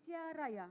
Indonesia Raya.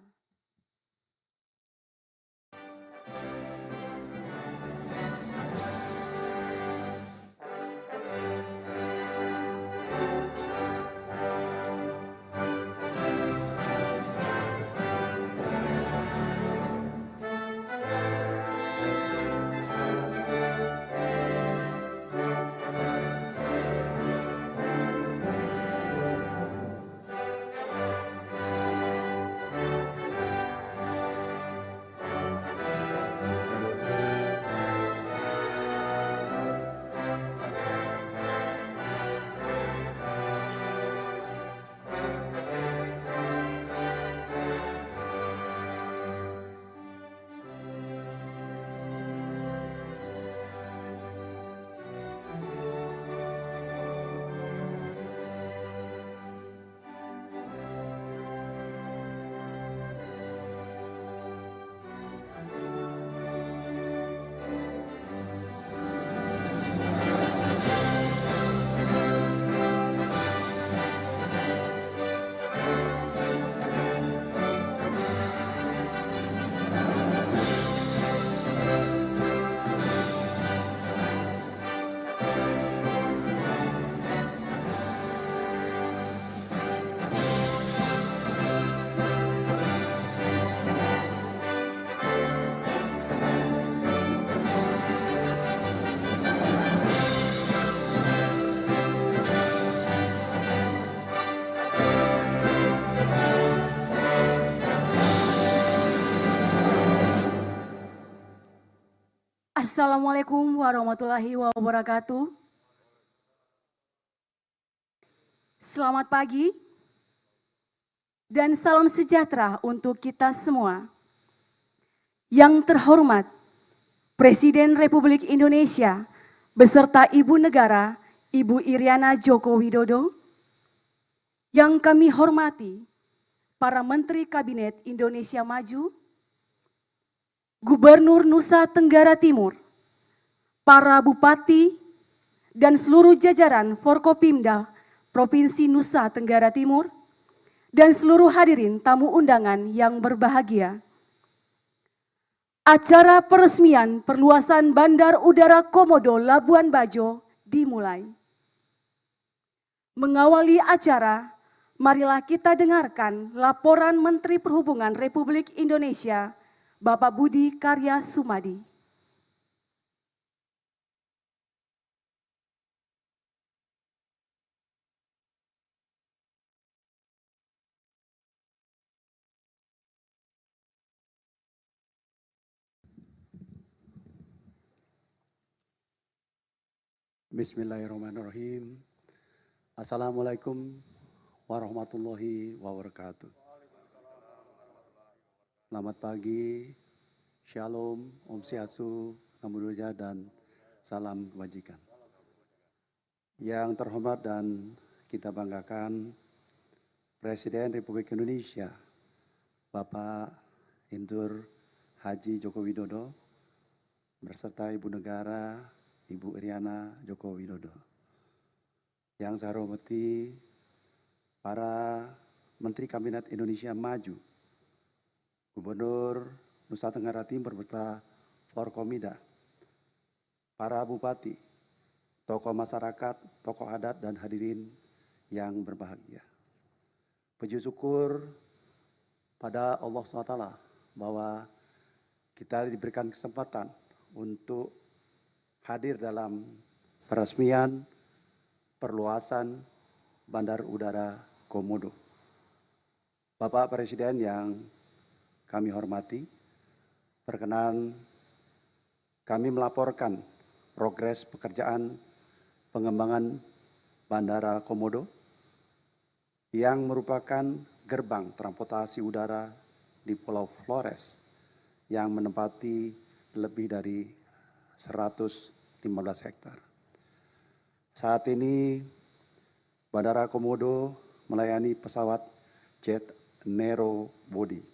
Assalamualaikum warahmatullahi wabarakatuh. Selamat pagi dan salam sejahtera untuk kita semua. Yang terhormat Presiden Republik Indonesia beserta Ibu Negara, Ibu Iriana Joko Widodo. Yang kami hormati para Menteri Kabinet Indonesia Maju, Gubernur Nusa Tenggara Timur, para bupati, dan seluruh jajaran Forkopimda Provinsi Nusa Tenggara Timur, dan seluruh hadirin tamu undangan yang berbahagia. Acara peresmian perluasan Bandar Udara Komodo Labuan Bajo dimulai. Mengawali acara, marilah kita dengarkan laporan Menteri Perhubungan Republik Indonesia, Bapak Budi Karya Sumadi. Bismillahirrahmanirrahim. Assalamualaikum warahmatullahi wabarakatuh. Selamat pagi, Shalom, Om Swastiastu, Namo Buddhaya, dan salam kebajikan. Yang terhormat dan kita banggakan Presiden Republik Indonesia, Bapak Insinyur Haji Joko Widodo, beserta Ibu Negara, Ibu Iriana Joko Widodo. Yang saya hormati para Menteri Kabinet Indonesia Maju, Gubernur Nusa Tenggara Timur beserta Forkomida, para bupati, tokoh masyarakat, tokoh adat, dan hadirin yang berbahagia. Puji syukur pada Allah SWT bahwa kita diberikan kesempatan untuk hadir dalam peresmian perluasan Bandar Udara Komodo. Bapak Presiden yang kami hormati, perkenan kami melaporkan progres pekerjaan pengembangan Bandara Komodo yang merupakan gerbang transportasi udara di Pulau Flores yang menempati lebih dari 115 hektar. Saat ini Bandara Komodo melayani pesawat jet narrow body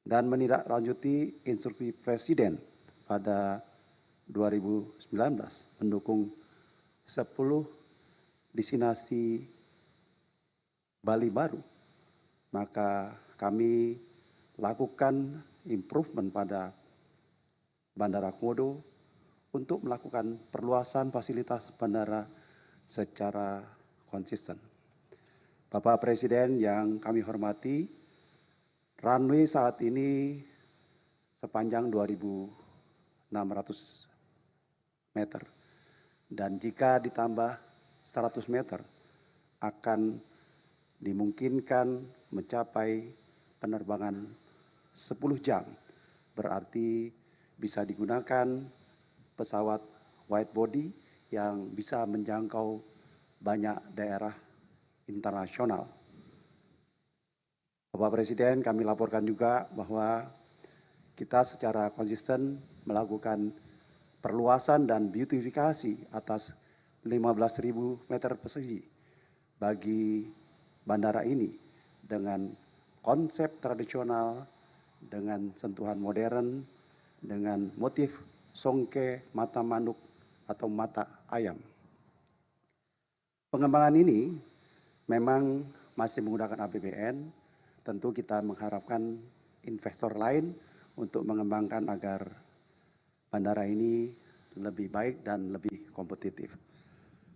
dan menindaklanjuti instruksi Presiden pada 2019 mendukung 10 destinasi Bali baru. Maka kami lakukan improvement pada Bandara Komodo untuk melakukan perluasan fasilitas bandara secara konsisten. Bapak Presiden yang kami hormati, runway saat ini sepanjang 2.600 meter. Dan jika ditambah 100 meter, akan dimungkinkan mencapai penerbangan 10 jam. Berarti bisa digunakan pesawat wide body yang bisa menjangkau banyak daerah internasional. Bapak Presiden, kami laporkan juga bahwa kita secara konsisten melakukan perluasan dan beautifikasi atas 15.000 meter persegi bagi bandara ini dengan konsep tradisional, dengan sentuhan modern, dengan motif songke mata manuk atau mata ayam. Pengembangan ini memang masih menggunakan APBN, tentu kita mengharapkan investor lain untuk mengembangkan agar bandara ini lebih baik dan lebih kompetitif.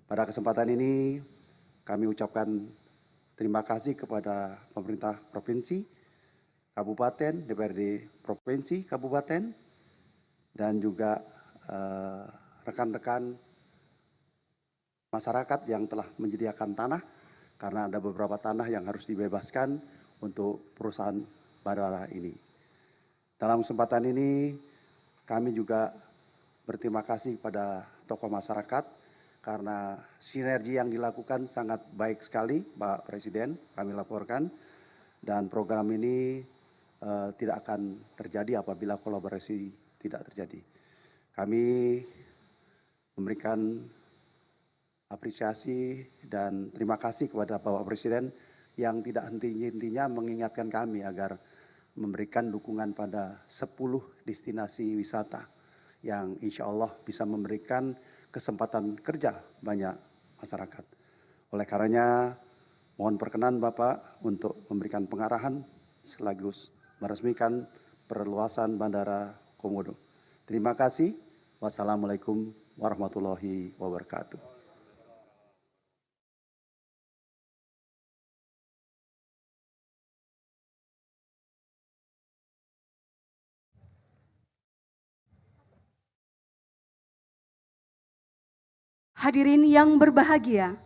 Pada kesempatan ini kami ucapkan terima kasih kepada pemerintah provinsi, kabupaten, DPRD provinsi, kabupaten, dan juga rekan-rekan masyarakat yang telah menyediakan tanah, karena ada beberapa tanah yang harus dibebaskan untuk perusahaan bandara ini. Dalam kesempatan ini kami juga berterima kasih kepada tokoh masyarakat karena sinergi yang dilakukan sangat baik sekali, Pak Presiden, kami laporkan. Dan program ini tidak akan terjadi apabila kolaborasi tidak terjadi. Kami memberikan apresiasi dan terima kasih kepada Bapak Presiden yang tidak henti-hentinya mengingatkan kami agar memberikan dukungan pada 10 destinasi wisata yang insya Allah bisa memberikan kesempatan kerja banyak masyarakat. Oleh karenanya, mohon perkenan Bapak untuk memberikan pengarahan sekaligus meresmikan perluasan Bandara Komodo. Terima kasih. Wassalamualaikum warahmatullahi wabarakatuh. Hadirin yang berbahagia,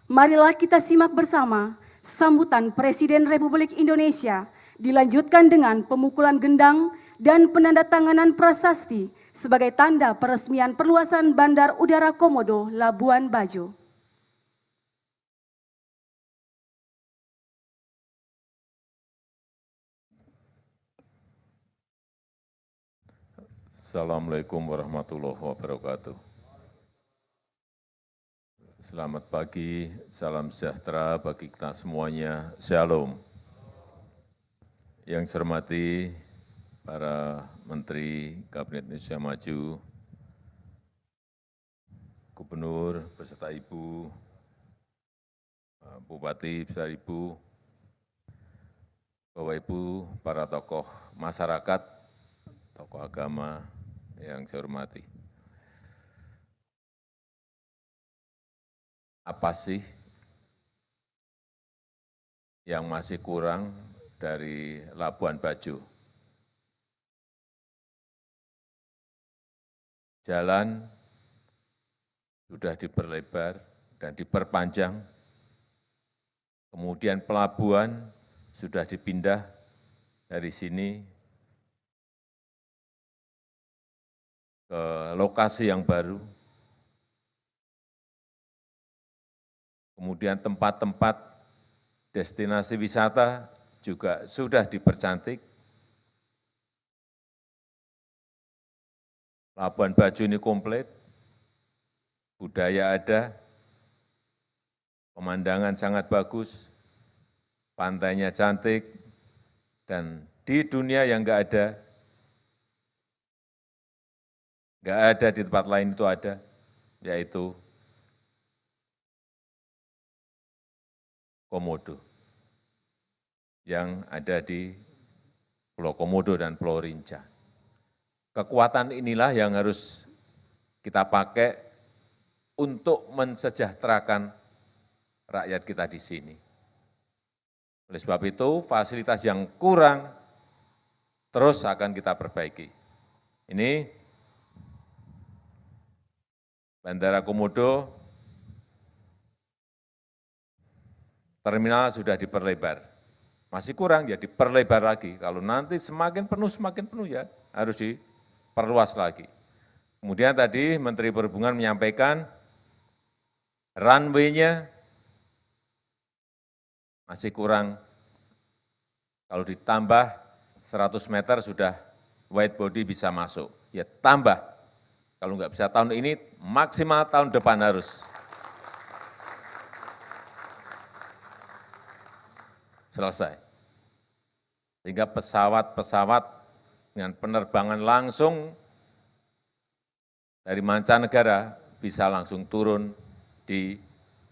marilah kita simak bersama sambutan Presiden Republik Indonesia dilanjutkan dengan pemukulan gendang dan penandatanganan prasasti sebagai tanda peresmian perluasan Bandar Udara Komodo Labuan Bajo. Assalamualaikum warahmatullahi wabarakatuh. Selamat pagi, salam sejahtera bagi kita semuanya. Shalom. Yang saya hormati para Menteri Kabinet Indonesia Maju, Gubernur beserta Ibu, Bupati beserta Ibu, Bapak Ibu, para tokoh masyarakat, tokoh agama yang saya hormati. Apa sih yang masih kurang dari Labuan Bajo? Jalan sudah diperlebar dan diperpanjang, kemudian pelabuhan sudah dipindah dari sini ke lokasi yang baru. Kemudian tempat-tempat destinasi wisata juga sudah dipercantik. Labuan Bajo ini komplit, budaya ada, pemandangan sangat bagus, pantainya cantik, dan di dunia yang nggak ada di tempat lain itu ada, yaitu Komodo, yang ada di Pulau Komodo dan Pulau Rinca. Kekuatan inilah yang harus kita pakai untuk mensejahterakan rakyat kita di sini. Oleh sebab itu, fasilitas yang kurang terus akan kita perbaiki. Ini Bandara Komodo, terminal sudah diperlebar. Masih kurang ya diperlebar lagi. Kalau nanti semakin penuh ya harus diperluas lagi. Kemudian tadi Menteri Perhubungan menyampaikan runway-nya masih kurang. Kalau ditambah 100 meter sudah wide body bisa masuk. Ya tambah. Kalau nggak bisa tahun ini, maksimal tahun depan harus selesai. Sehingga pesawat-pesawat dengan penerbangan langsung dari mancanegara bisa langsung turun di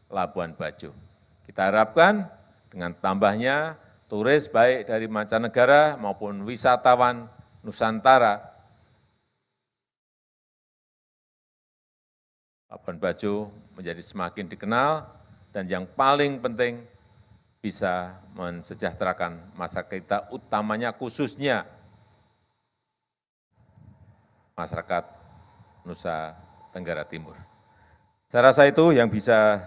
Labuan Bajo. Kita harapkan dengan tambahnya turis baik dari mancanegara maupun wisatawan Nusantara, Labuan Bajo menjadi semakin dikenal dan yang paling penting bisa mensejahterakan masyarakat kita, utamanya khususnya masyarakat Nusa Tenggara Timur. Saya rasa itu yang bisa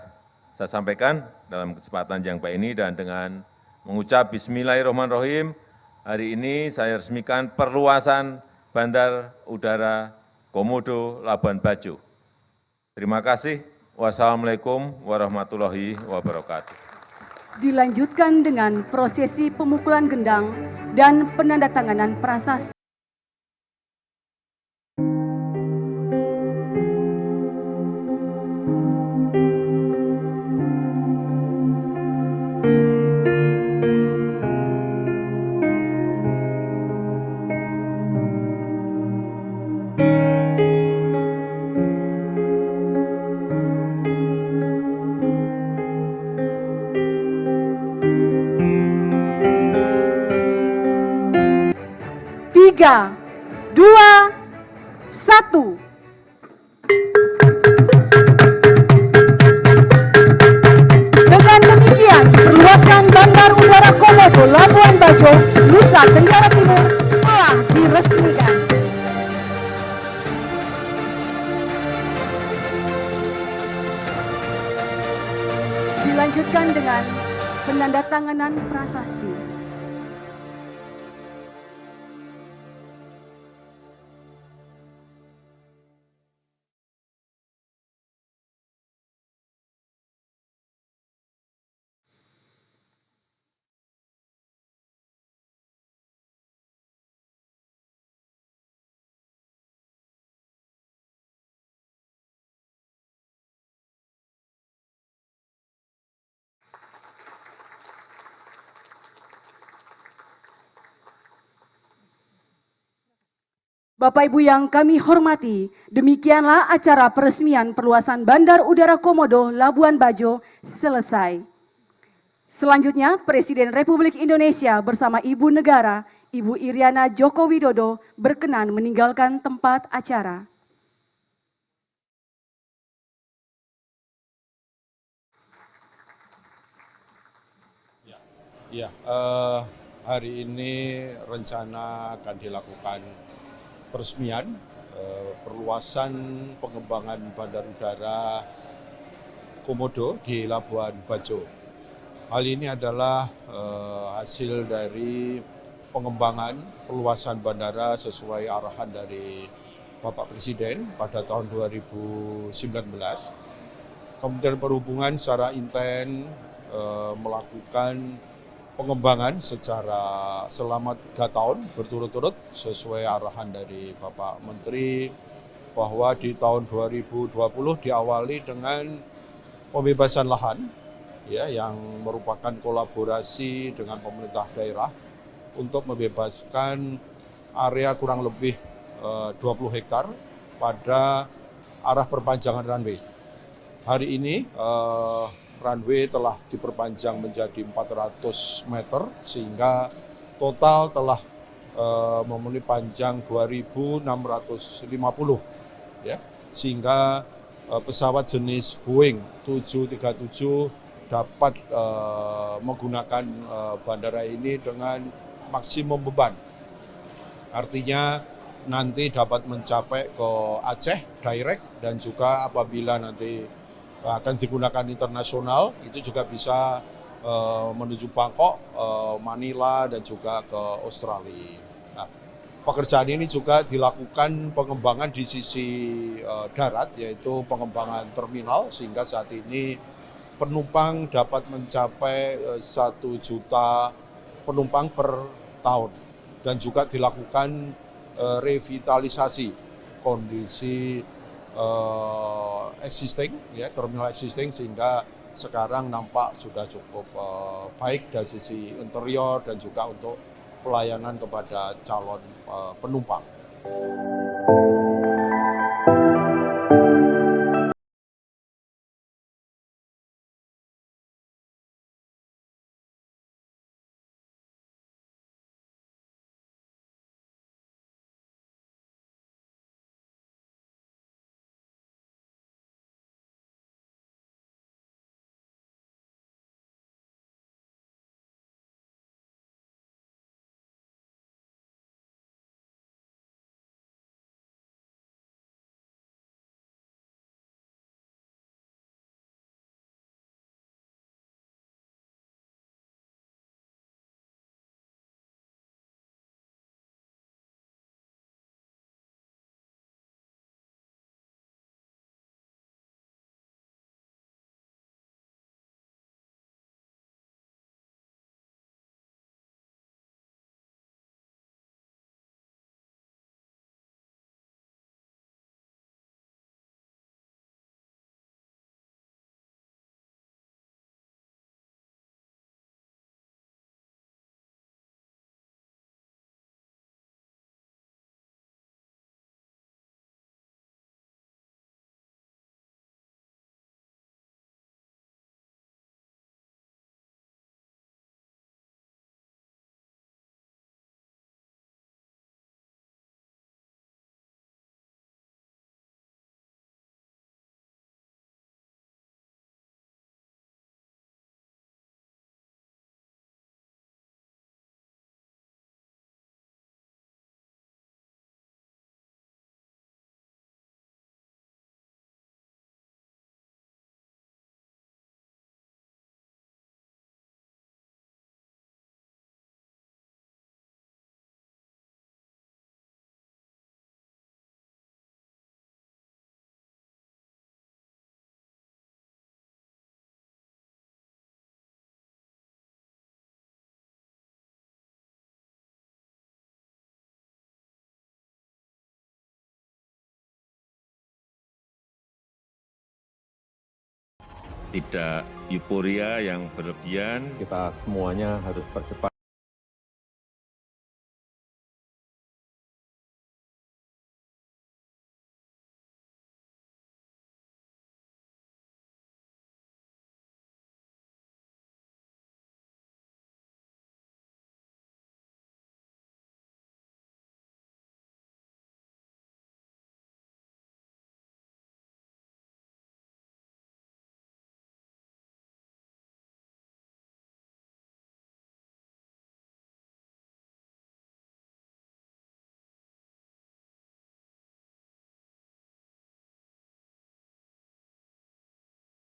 saya sampaikan dalam kesempatan yang baik ini, dan dengan mengucap Bismillahirrahmanirrahim, hari ini saya resmikan perluasan Bandar Udara Komodo Labuan Bajo. Terima kasih. Wassalamualaikum warahmatullahi wabarakatuh. Dilanjutkan dengan prosesi pemukulan gendang dan penandatanganan prasasti. Tiga, dua, satu. Dengan demikian, perluasan Bandar Udara Komodo Labuan Bajo, Nusa Tenggara Timur telah diresmikan. Dilanjutkan dengan penandatanganan prasasti. Bapak Ibu yang kami hormati, demikianlah acara peresmian perluasan Bandar Udara Komodo Labuan Bajo selesai. Selanjutnya, Presiden Republik Indonesia bersama Ibu Negara, Ibu Iriana Joko Widodo berkenan meninggalkan tempat acara. Ya, hari ini rencana akan dilakukan peresmian perluasan pengembangan Bandar Udara Komodo di Labuan Bajo. Hal ini adalah hasil dari pengembangan perluasan bandara sesuai arahan dari Bapak Presiden pada tahun 2019. Kementerian Perhubungan secara intens melakukan pengembangan secara selama 3 tahun berturut-turut sesuai arahan dari Bapak Menteri, bahwa di tahun 2020 diawali dengan pembebasan lahan ya, yang merupakan kolaborasi dengan pemerintah daerah untuk membebaskan area kurang lebih 20 hektar pada arah perpanjangan runway. Hari ini runway telah diperpanjang menjadi 400 meter sehingga total telah memenuhi panjang 2.650 ya, sehingga pesawat jenis Boeing 737 dapat menggunakan bandara ini dengan maksimum beban. Artinya nanti dapat mencapai ke Aceh direct, dan juga apabila nanti akan digunakan internasional itu juga bisa menuju Bangkok, Manila, dan juga ke Australia. Nah, pekerjaan ini juga dilakukan pengembangan di sisi darat, yaitu pengembangan terminal, sehingga saat ini penumpang dapat mencapai 1 juta penumpang per tahun, dan juga dilakukan revitalisasi kondisi existing, ya, terminal existing, sehingga sekarang nampak sudah cukup baik dari sisi interior dan juga untuk pelayanan kepada calon penumpang. Tidak euforia yang berlebihan, kita semuanya harus percepat